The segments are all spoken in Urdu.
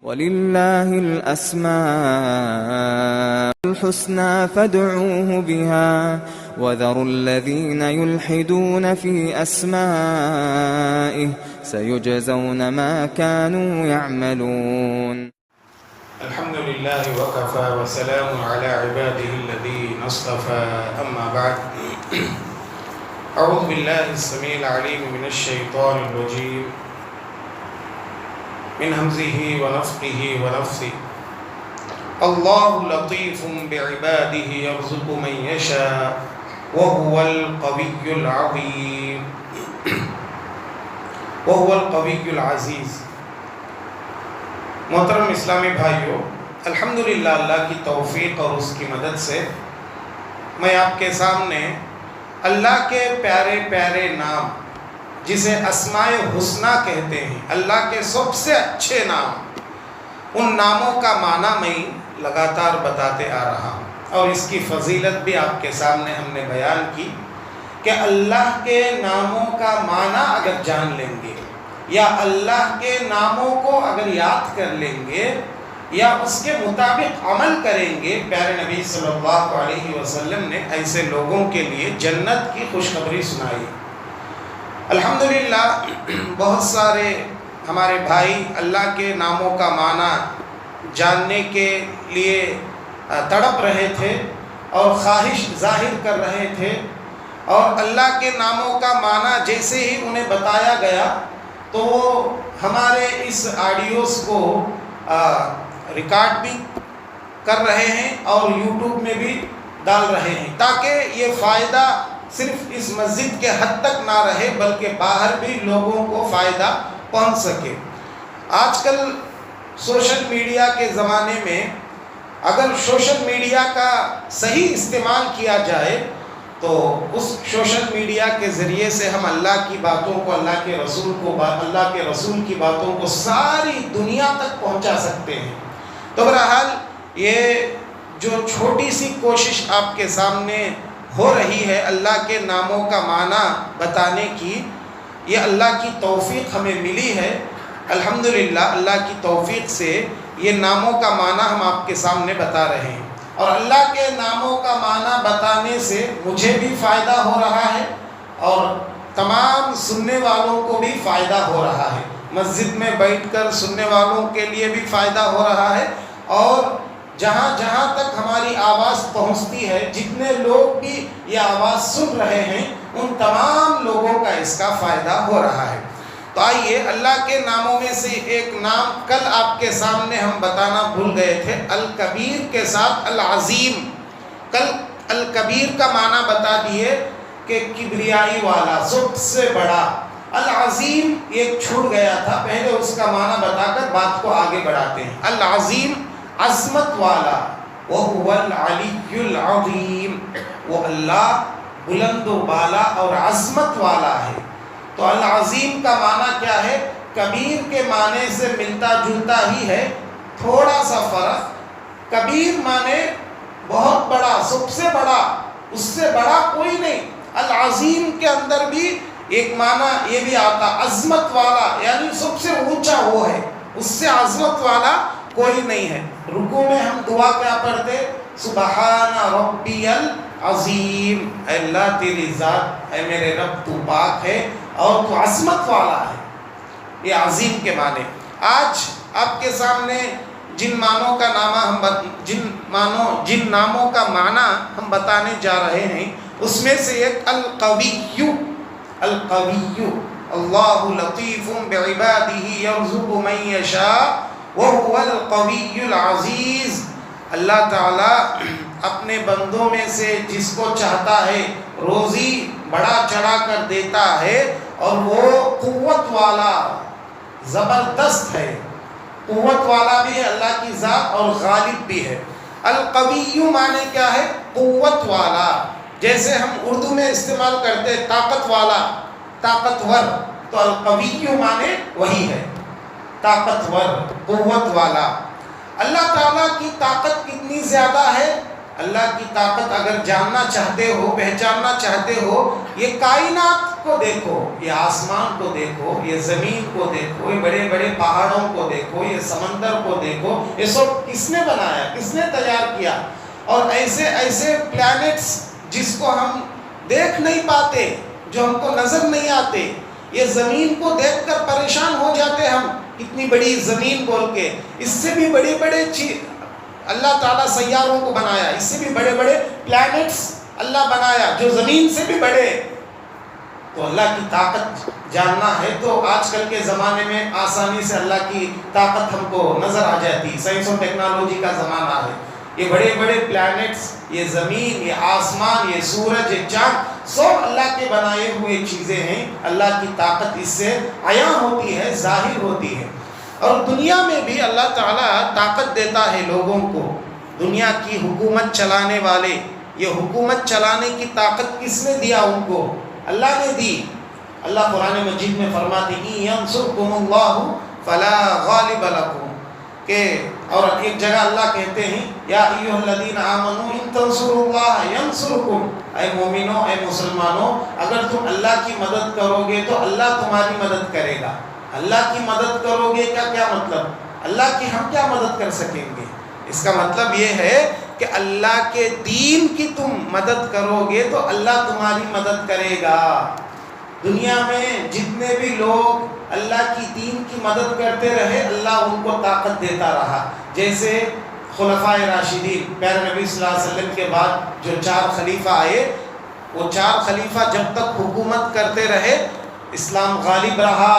وَلِلَّهِ الْأَسْمَاءُ الْحُسْنَى فَادْعُوهُ بِهَا وَذَرُوا الَّذِينَ يُلْحِدُونَ فِي أَسْمَائِهِ سَيُجْزَوْنَ مَا كَانُوا يَعْمَلُونَ. الحمد لله وكفى وسلام على عباده الذين اصطفى أما بعد أعوذ بالله السميع العليم من الشيطان الرجيم من همزه ونفخه ونفثه الله لطيف بعباده يرزق من يشاء وهو القوي العظيم وهو القوي العزيز. محترم اسلامی بھائیوں، الحمدللہ اللہ کی توفیق اور اس کی مدد سے میں آپ کے سامنے اللہ کے پیارے پیارے نام جسے اسماء الحسنی کہتے ہیں، اللہ کے سب سے اچھے نام، ان ناموں کا معنی میں لگاتار بتاتے آ رہا ہوں، اور اس کی فضیلت بھی آپ کے سامنے ہم نے بیان کی کہ اللہ کے ناموں کا معنی اگر جان لیں گے یا اللہ کے ناموں کو اگر یاد کر لیں گے یا اس کے مطابق عمل کریں گے، پیارے نبی صلی اللہ علیہ وسلم نے ایسے لوگوں کے لیے جنت کی خوشخبری سنائی. الحمدللہ بہت سارے ہمارے بھائی اللہ کے ناموں کا معنی جاننے کے لیے تڑپ رہے تھے اور خواہش ظاہر کر رہے تھے، اور اللہ کے ناموں کا معنی جیسے ہی انہیں بتایا گیا تو وہ ہمارے اس آڈیوز کو ریکارڈ بھی کر رہے ہیں اور یوٹیوب میں بھی ڈال رہے ہیں، تاکہ یہ فائدہ صرف اس مسجد کے حد تک نہ رہے بلکہ باہر بھی لوگوں کو فائدہ پہنچ سکے. آج کل سوشل میڈیا کے زمانے میں اگر سوشل میڈیا کا صحیح استعمال کیا جائے تو اس سوشل میڈیا کے ذریعے سے ہم اللہ کی باتوں کو، اللہ کے رسول کی باتوں کو ساری دنیا تک پہنچا سکتے ہیں. تو بہرحال یہ جو چھوٹی سی کوشش آپ کے سامنے ہو رہی ہے اللہ کے ناموں کا معنی بتانے کی، یہ اللہ کی توفیق ہمیں ملی ہے. الحمدللہ اللہ کی توفیق سے یہ ناموں کا معنی ہم آپ کے سامنے بتا رہے ہیں، اور اللہ کے ناموں کا معنی بتانے سے مجھے بھی فائدہ ہو رہا ہے اور تمام سننے والوں کو بھی فائدہ ہو رہا ہے. مسجد میں بیٹھ کر سننے والوں کے لیے بھی فائدہ ہو رہا ہے، اور جہاں جہاں تک ہماری آواز پہنچتی ہے، جتنے لوگ بھی یہ آواز سن رہے ہیں، ان تمام لوگوں کا اس کا فائدہ ہو رہا ہے. تو آئیے اللہ کے ناموں میں سے ایک نام کل آپ کے سامنے ہم بتانا بھول گئے تھے، الکبیر کے ساتھ العظیم. کل الکبیر کا معنی بتا دیے کہ کبریائی والا، سب سے بڑا. العظیم ایک چھوٹ گیا تھا، پہلے اس کا معنی بتا کر بات کو آگے بڑھاتے ہیں. العظیم عظمت والا، وَهُوَ الْعَلِيُّ الْعَظِيمُ، وہ اللہ بلند و بالا اور عظمت والا ہے. تو العظیم کا معنی کیا ہے؟ کبیر کے معنی سے ملتا جلتا ہی ہے، تھوڑا سا فرق. کبیر معنی بہت بڑا، سب سے بڑا، اس سے بڑا کوئی نہیں. العظیم کے اندر بھی ایک معنی یہ بھی آتا عظمت والا، یعنی سب سے اونچا وہ ہے، اس سے عظمت والا کوئی نہیں ہے. رکوع میں ہم دعا کیا پڑھتے؟ سبحان ربی العظیم، اے اللہ تیری ذات، اے میرے رب تو پاک ہے اور تو عظمت والا ہے. یہ عظیم کے معنی. آج آپ کے سامنے جن ناموں کا معنی ہم بتانے جا رہے ہیں، اس میں سے ایک القوی. اللہ لطیف بعبادہ یرزق من یشاء وَهُوَ الْقَوِيُّ الْعَزِيزُ. اللہ تعالیٰ اپنے بندوں میں سے جس کو چاہتا ہے روزی بڑا چڑھا کر دیتا ہے، اور وہ قوت والا زبردست ہے. قوت والا بھی ہے اللہ کی ذات اور غالب بھی ہے. القوی معنی کیا ہے؟ قوت والا. جیسے ہم اردو میں استعمال کرتے طاقت والا، طاقتور، تو القوی معنی وہی ہے، طاقتور، قوت والا. اللہ تعالیٰ کی طاقت کتنی زیادہ ہے اللہ کی طاقت اگر جاننا چاہتے ہو، پہچاننا چاہتے ہو، یہ کائنات کو دیکھو، یہ آسمان کو دیکھو، یہ زمین کو دیکھو، یہ بڑے بڑے پہاڑوں کو دیکھو، یہ سمندر کو دیکھو، یہ سب کس نے بنایا، کس نے تیار کیا؟ اور ایسے ایسے پلانٹس جس کو ہم دیکھ نہیں پاتے، جو ہم کو نظر نہیں آتے، یہ زمین کو دیکھ کر پریشان ہو جاتے ہم، اتنی بڑی زمین بول کے، اس سے بھی بڑے بڑے اللہ تعالیٰ سیاروں کو بنایا، اس سے بھی بڑے بڑے پلانٹس اللہ بنایا جو زمین سے بھی بڑے۔ تو اللہ کی طاقت جاننا ہے تو آج کل کے زمانے میں آسانی سے اللہ کی طاقت ہم کو نظر آ جاتی، سائنس اور ٹیکنالوجی کا زمانہ ہے۔ یہ بڑے بڑے پلانٹس، یہ زمین، یہ آسمان، یہ سورج، یہ چاند، سب اللہ کے بنائے ہوئے چیزیں ہیں۔ اللہ کی طاقت اس سے عیاں ہوتی ہے، ظاہر ہوتی ہے۔ اور دنیا میں بھی اللہ تعالیٰ طاقت دیتا ہے لوگوں کو، دنیا کی حکومت چلانے والے، یہ حکومت چلانے کی طاقت کس نے دیا ان کو؟ اللہ نے دی۔ اللہ قرآن مجید میں فرماتے ہیں يَنْصُرْكُمُ اللَّهُ فَلَا غَالِبَ لَكُمْ، کہ اور ایک جگہ اللہ کہتے ہیں یا ایھا الذین آمنوا ان تنصروا اللہ ینصرکم، اے مومنوں، اے مسلمانوں، اگر تم اللہ کی مدد کرو گے تو اللہ تمہاری مدد کرے گا۔ اللہ کی مدد کرو گے کا کیا مطلب؟ اللہ کی ہم کیا مدد کر سکیں گے؟ اس کا مطلب یہ ہے کہ اللہ کے دین کی تم مدد کرو گے تو اللہ تمہاری مدد کرے گا۔ دنیا میں جتنے بھی لوگ اللہ کی دین کی مدد کرتے رہے، اللہ ان کو طاقت دیتا رہا۔ جیسے خلفائے راشدین، پیارے نبی صلی اللہ علیہ وسلم کے بعد جو 4 خلیفہ آئے، وہ 4 خلیفہ جب تک حکومت کرتے رہے، اسلام غالب رہا،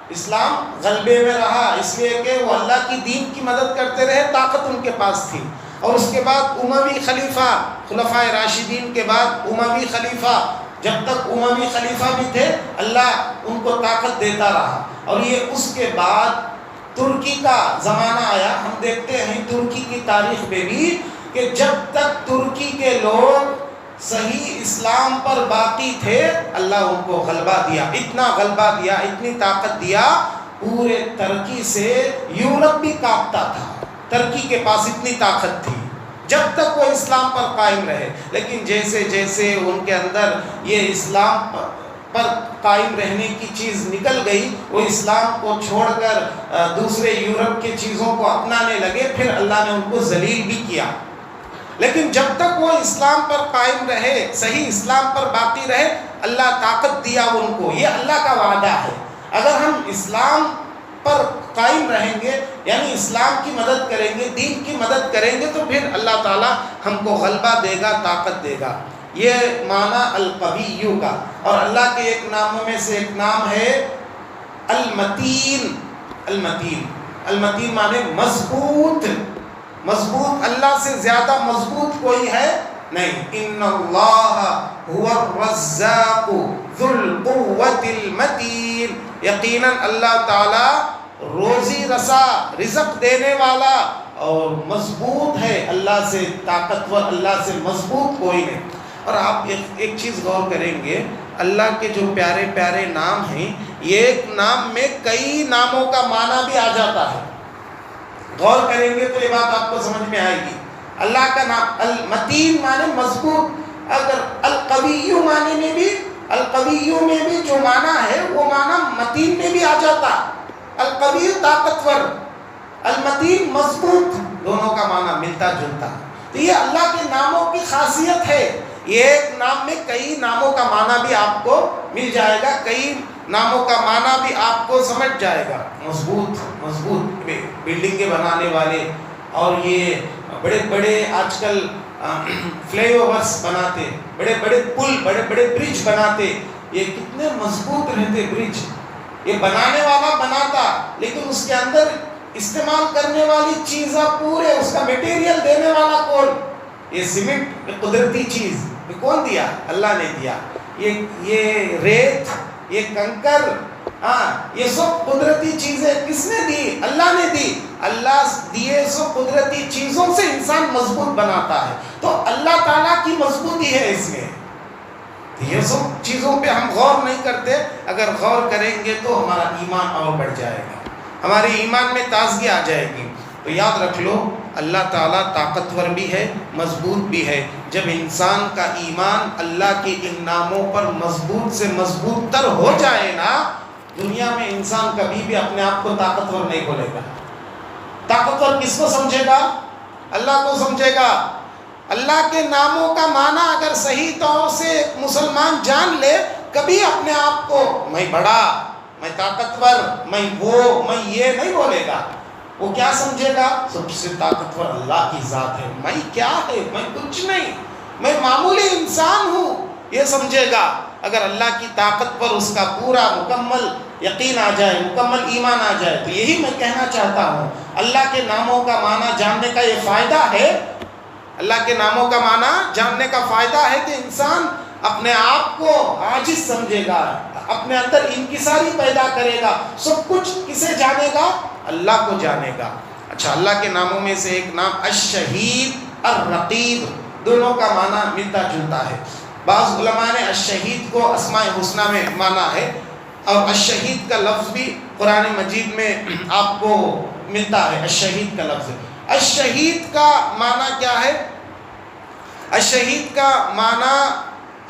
اسلام غلبے میں رہا، اس لیے کہ وہ اللہ کی دین کی مدد کرتے رہے، طاقت ان کے پاس تھی۔ اور اس کے بعد اموی خلیفہ، خلفائے راشدین کے بعد اموی خلیفہ، جب تک اموی خلیفہ بھی تھے اللہ ان کو طاقت دیتا رہا۔ اور یہ اس کے بعد ترکی کا زمانہ آیا۔ ہم دیکھتے ہیں ترکی کی تاریخ میں بھی کہ جب تک ترکی کے لوگ صحیح اسلام پر باقی تھے، اللہ ان کو غلبہ دیا، اتنا غلبہ دیا، اتنی طاقت دیا، پورے ترکی سے یورپ بھی کانپتا تھا۔ ترکی کے پاس اتنی طاقت تھی جب تک وہ اسلام پر قائم رہے۔ لیکن جیسے جیسے ان کے اندر یہ اسلام پر قائم رہنے کی چیز نکل گئی، وہ اسلام کو چھوڑ کر دوسرے یورپ کے چیزوں کو اپنانے لگے، پھر اللہ نے ان کو ذلیل بھی کیا۔ لیکن جب تک وہ اسلام پر قائم رہے، صحیح اسلام پر باقی رہے، اللہ طاقت دیا ان کو۔ یہ اللہ کا وعدہ ہے، اگر ہم اسلام پر قائم رہیں گے، یعنی اسلام کی مدد کریں گے، دین کی مدد کریں گے، تو پھر اللہ تعالیٰ ہم کو غلبہ دے گا، طاقت دے گا۔ یہ معنی القوی کا۔ اور اللہ کے ایک ناموں میں سے ایک نام ہے المتین۔ المتین، المتین معنی مضبوط، مضبوط۔ اللہ سے زیادہ مضبوط کوئی ہے نہیں۔ ان اللہ هو الرزاق ذو القوة المتین، یقیناً اللہ تعالی روزی رسا، رزق دینے والا اور مضبوط ہے، اللہ سے طاقتور، اللہ سے مضبوط کوئی نہیں۔ اور آپ ایک چیز غور کریں گے، اللہ کے جو پیارے پیارے نام ہیں، یہ ایک نام میں کئی ناموں کا معنی بھی آ جاتا ہے۔ غور کریں گے تو یہ بات آپ کو سمجھ میں آئے گی۔ اللہ کا نام المتین معنی مضبوط، اگر القوی معنی میں بھی، القوی میں بھی جو معنی ہے وہ معنی متین میں بھی آ جاتا۔ القوی طاقتور، المتین مضبوط، دونوں کا معنی ملتا جلتا۔ تو یہ اللہ کے ناموں کی خاصیت ہے، یہ ایک نام میں کئی ناموں کا معنی بھی آپ کو مل جائے گا، کئی ناموں کا معنی بھی آپ کو سمجھ جائے گا۔ مضبوط، مضبوط بلڈنگیں بنانے والے، اور یہ بڑے بڑے آج کل فلائی اوورس بناتے، بڑے بڑے پل، بڑے بڑے برج بناتے، یہ کتنے مضبوط رہتے برج۔ یہ بنانے والا بناتا، لیکن اس کے اندر استعمال کرنے والی چیزیں پورے، اس کا میٹیریل دینے والا کون؟ یہ سیمنٹ، قدرتی چیز، یہ کون دیا؟ اللہ نے دیا۔ یہ ریت، یہ کنکر، یہ سب قدرتی چیزیں کس نے دی؟ اللہ نے دی۔ اللہ دیے سب قدرتی چیزوں سے انسان مضبوط بناتا ہے، تو اللہ تعالیٰ کی مضبوطی ہے اس میں۔ یہ سب چیزوں پہ ہم غور نہیں کرتے، اگر غور کریں گے تو ہمارا ایمان اور بڑھ جائے گا، ہمارے ایمان میں تازگی آ جائے گی۔ تو یاد رکھ لو، اللہ تعالیٰ طاقتور بھی ہے، مضبوط بھی ہے۔ جب انسان کا ایمان اللہ کے ان ناموں پر مضبوط سے مضبوط تر ہو جائے نا، دنیا میں انسان کبھی بھی اپنے آپ کو طاقتور نہیں بولے گا۔ طاقتور کس کو سمجھے گا؟ اللہ کو سمجھے گا۔ اللہ کے ناموں کا معنی اگر صحیح طور سے ایک مسلمان جان لے، کبھی اپنے آپ کو میں بڑا، میں طاقتور، میں وہ، میں یہ نہیں بولے گا۔ وہ کیا سمجھے گا؟ سب سے طاقتور اللہ کی ذات ہے، میں کیا ہے، میں کچھ نہیں، میں معمولی انسان ہوں، یہ سمجھے گا۔ اگر اللہ کی طاقت پر اس کا پورا مکمل یقین آ جائے، مکمل ایمان آ جائے، تو یہی میں کہنا چاہتا ہوں، اللہ کے ناموں کا معنی جاننے کا یہ فائدہ ہے۔ اللہ کے ناموں کا معنی جاننے کا فائدہ ہے کہ انسان اپنے آپ کو عاجز سمجھے گا، اپنے اندر انکساری پیدا کرے گا۔ سب کچھ کسے جانے گا؟ اللہ کو جانے گا۔ اچھا، اللہ کے ناموں میں سے ایک نام الشہید، الرقیب، دونوں کا معنی ملتا جلتا ہے۔ بعض علماء نے الشہید کو اسماء الحسنہ میں مانا ہے، اور الشہید کا لفظ بھی قرآن مجید میں آپ کو ملتا ہے۔ الشہید کا لفظ، الشہید کا معنی کیا ہے؟ الشہید کا معنی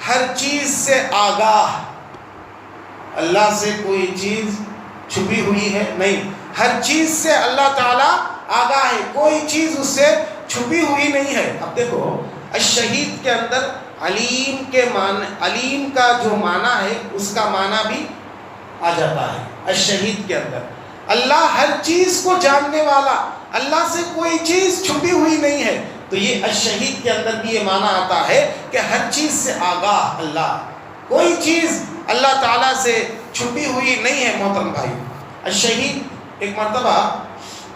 ہر چیز سے آگاہ۔ اللہ سے کوئی چیز چھپی ہوئی ہے نہیں، ہر چیز سے اللہ تعالیٰ آگاہ ہے، کوئی چیز اس سے چھپی ہوئی نہیں ہے۔ اب دیکھو، الشہید کے اندر علیم کے معنی، علیم کا جو معنی ہے اس کا معنی بھی آ جاتا ہے الشہید کے اندر۔ اللہ ہر چیز کو جاننے والا، اللہ سے کوئی چیز چھپی ہوئی نہیں ہے، تو یہ الشہید کے اندر بھی یہ معنی آتا ہے کہ ہر چیز سے آگاہ اللہ، کوئی چیز اللہ تعالیٰ سے چھپی ہوئی نہیں ہے۔ محترم بھائی، الشہید ایک مرتبہ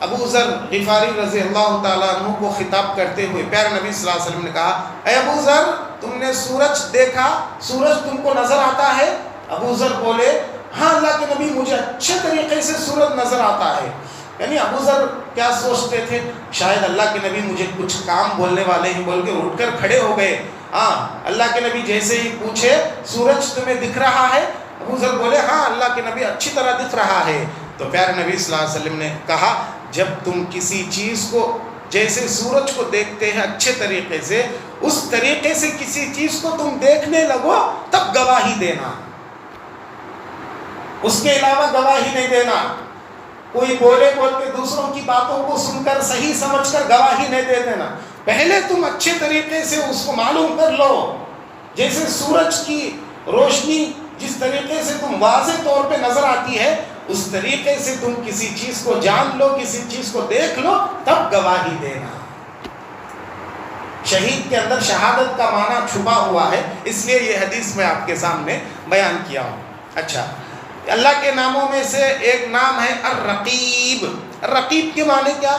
ابو ذر غفاری رضی اللہ تعالیٰ عنہ کو خطاب کرتے ہوئے پیارے نبی صلی اللہ علیہ وسلم نے کہا، اے ابو ذر، تم نے سورج دیکھا، سورج تم کو نظر آتا ہے؟ ابو ذر بولے، ہاں اللہ کے نبی، مجھے اچھے طریقے سے سورج نظر آتا ہے۔ یعنی ابو ذر کیا سوچتے تھے؟ شاید اللہ کے نبی مجھے کچھ کام بولنے والے ہیں بول کے اٹھ کر کھڑے ہو گئے۔ ہاں، اللہ کے نبی جیسے ہی پوچھے سورج تمہیں دکھ رہا ہے، ابو ذر بولے ہاں اللہ کے نبی اچھی طرح دکھ رہا ہے۔ تو پیارے نبی صلی اللہ علیہ وسلم نے کہا، جب تم کسی چیز کو جیسے سورج کو دیکھتے ہیں اچھے طریقے سے، اس طریقے سے کسی چیز کو تم دیکھنے لگو تب گواہی دینا، اس کے علاوہ گواہی نہیں دینا۔ کوئی بولے بول کے دوسروں کی باتوں کو سن کر صحیح سمجھ کر گواہی نہیں دے دینا، پہلے تم اچھے طریقے سے اس کو معلوم کر لو۔ جیسے سورج کی روشنی جس طریقے سے تم واضح طور پہ نظر آتی ہے، اس طریقے سے تم کسی چیز کو جان لو، کسی چیز کو دیکھ لو، تب گواہی دینا۔ شہید کے اندر شہادت کا معنی چھپا ہوا ہے، اس لیے یہ حدیث میں آپ کے سامنے بیان کیا ہوں۔ اچھا، اللہ کے ناموں میں سے ایک نام ہے الرقیب۔ الرقیب کے معنی کیا؟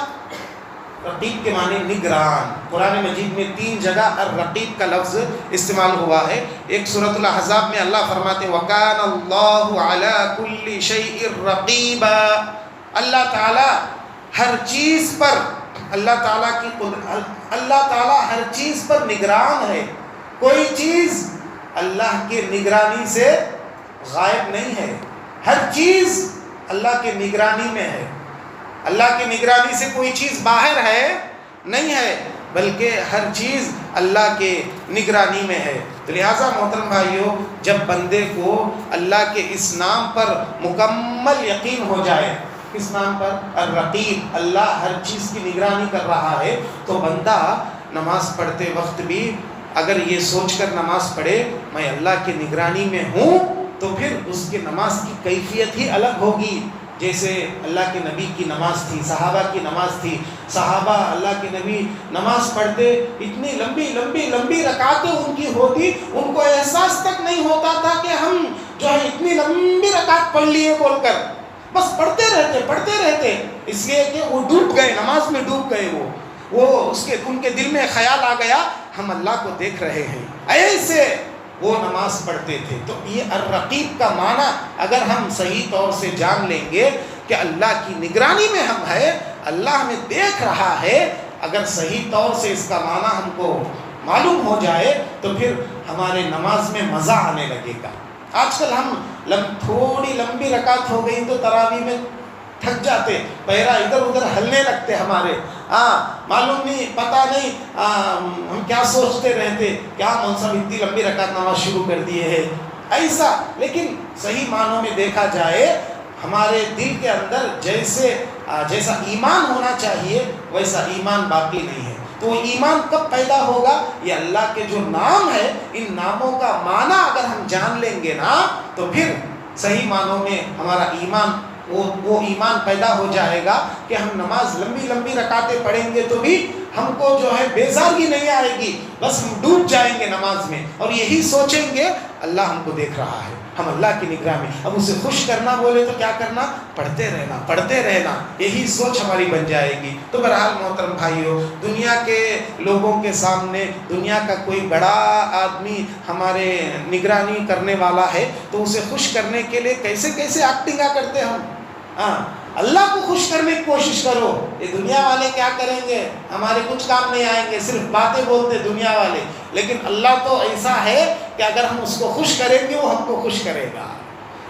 رقیب کے معنی نگران۔ قرآن مجید میں 3 جگہ الرقیب کا لفظ استعمال ہوا ہے۔ ایک سورۃ الاحزاب میں اللہ فرماتے ہیں وَكَانَ اللَّهُ عَلَى كُلِّ شَيْءٍ رَقِيبًا، اللہ تعالیٰ ہر چیز پر، اللہ تعالیٰ ہر چیز پر نگران ہے۔ کوئی چیز اللہ کی نگرانی سے غائب نہیں ہے، ہر چیز اللہ کی نگرانی میں ہے۔ اللہ کی نگرانی سے کوئی چیز باہر ہے نہیں ہے، بلکہ ہر چیز اللہ کے نگرانی میں ہے۔ تو لہٰذا محترم بھائیوں، جب بندے کو اللہ کے اس نام پر مکمل یقین ہو جائے، کس نام پر؟ الرقیب، اللہ ہر چیز کی نگرانی کر رہا ہے، تو بندہ نماز پڑھتے وقت بھی اگر یہ سوچ کر نماز پڑھے میں اللہ کی نگرانی میں ہوں، تو پھر اس کی نماز کی کیفیت ہی الگ ہوگی۔ جیسے اللہ کے نبی کی نماز تھی، صحابہ کی نماز تھی، صحابہ اللہ کے نبی نماز پڑھتے، اتنی لمبی لمبی لمبی رکعتیں ان کی ہوتی، ان کو احساس تک نہیں ہوتا تھا کہ ہم جو ہے اتنی لمبی رکعت پڑھ لیے بول کر، بس پڑھتے رہتے، اس لیے کہ وہ ڈوب گئے، نماز میں ڈوب گئے۔ وہ ان کے دل میں خیال آ گیا ہم اللہ کو دیکھ رہے ہیں، ایسے وہ نماز پڑھتے تھے۔ تو یہ الرقیب کا معنی اگر ہم صحیح طور سے جان لیں گے کہ اللہ کی نگرانی میں ہم ہیں، اللہ ہمیں دیکھ رہا ہے، اگر صحیح طور سے اس کا معنی ہم کو معلوم ہو جائے تو پھر ہمارے نماز میں مزہ آنے لگے گا۔ آج کل ہم تھوڑی لمبی رکعت ہو گئی تو تراویح میں تھک جاتے, پیرا ادھر ادھر ہلنے لگتے ہمارے, معلوم نہیں, پتہ نہیں ہم کیا سوچتے رہتے, کیا مولوی اتنی لمبی رکعت نماز شروع کر دیے ہے ایسا. لیکن صحیح معنوں میں دیکھا جائے ہمارے دل کے اندر جیسا ایمان ہونا چاہیے ویسا ایمان باقی نہیں ہے. تو وہ ایمان کب پیدا ہوگا؟ یہ اللہ کے جو نام ہے, ان ناموں کا معنی اگر ہم جان لیں گے نا تو پھر صحیح معنوں میں ہمارا ایمان وہ ایمان پیدا ہو جائے گا کہ ہم نماز لمبی لمبی رکعتیں پڑھیں گے تو بھی ہم کو جو ہے بیزاری نہیں آئے گی, بس ہم ڈوب جائیں گے نماز میں اور یہی سوچیں گے اللہ ہم کو دیکھ رہا ہے, ہم اللہ کی نگاہ میں. اب اسے خوش کرنا بولے تو کیا کرنا؟ پڑھتے رہنا, یہی سوچ ہماری بن جائے گی. تو بہرحال محترم بھائیو, دنیا کے لوگوں کے سامنے دنیا کا کوئی بڑا آدمی ہمارے نگرانی کرنے والا ہے تو اسے خوش کرنے کے لیے کیسے کیسے ایکٹنگاں کرتے ہم. اللہ کو خوش کرنے کی کوشش کرو. یہ دنیا والے کیا کریں گے؟ ہمارے کچھ کام نہیں آئیں گے, صرف باتیں بولتے دنیا والے. لیکن اللہ تو ایسا ہے کہ اگر ہم اس کو خوش کریں گے وہ ہم کو خوش کرے گا.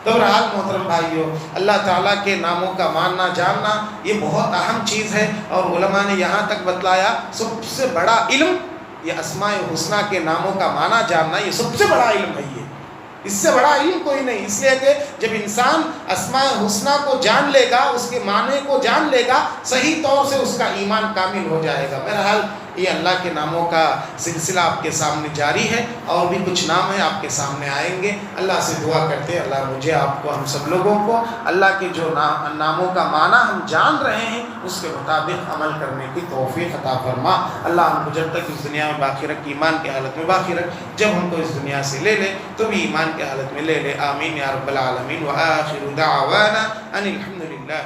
تو بہرحال محترم بھائیو, اللہ تعالیٰ کے ناموں کا ماننا جاننا یہ بہت اہم چیز ہے. اور علماء نے یہاں تک بتلایا سب سے بڑا علم یہ اسماء حسنہ کے ناموں کا معنی جاننا, یہ سب سے بڑا علم ہے. یہ اس سے بڑا علم کوئی نہیں. اس لیے کہ جب انسان اسماء حسنہ کو جان لے گا, اس کے معنی کو جان لے گا, صحیح طور سے اس کا ایمان کامل ہو جائے گا. بہرحال یہ اللہ کے ناموں کا سلسلہ آپ کے سامنے جاری ہے, اور بھی کچھ نام ہیں آپ کے سامنے آئیں گے. اللہ سے دعا کرتے ہیں اللہ مجھے, آپ کو, ہم سب لوگوں کو اللہ کے جو ناموں کا معنی ہم جان رہے ہیں اس کے مطابق عمل کرنے کی توفیق عطا فرما. اللہ ہم کو جب تک اس دنیا میں باقی رکھ, ایمان کی حالت میں باقی رکھ, جب ہم کو اس دنیا سے لے لے تو بھی ایمان کی حالت میں لے لے. آمین یا رب العالمین. وآخر دعوانا ان الحمد للہ.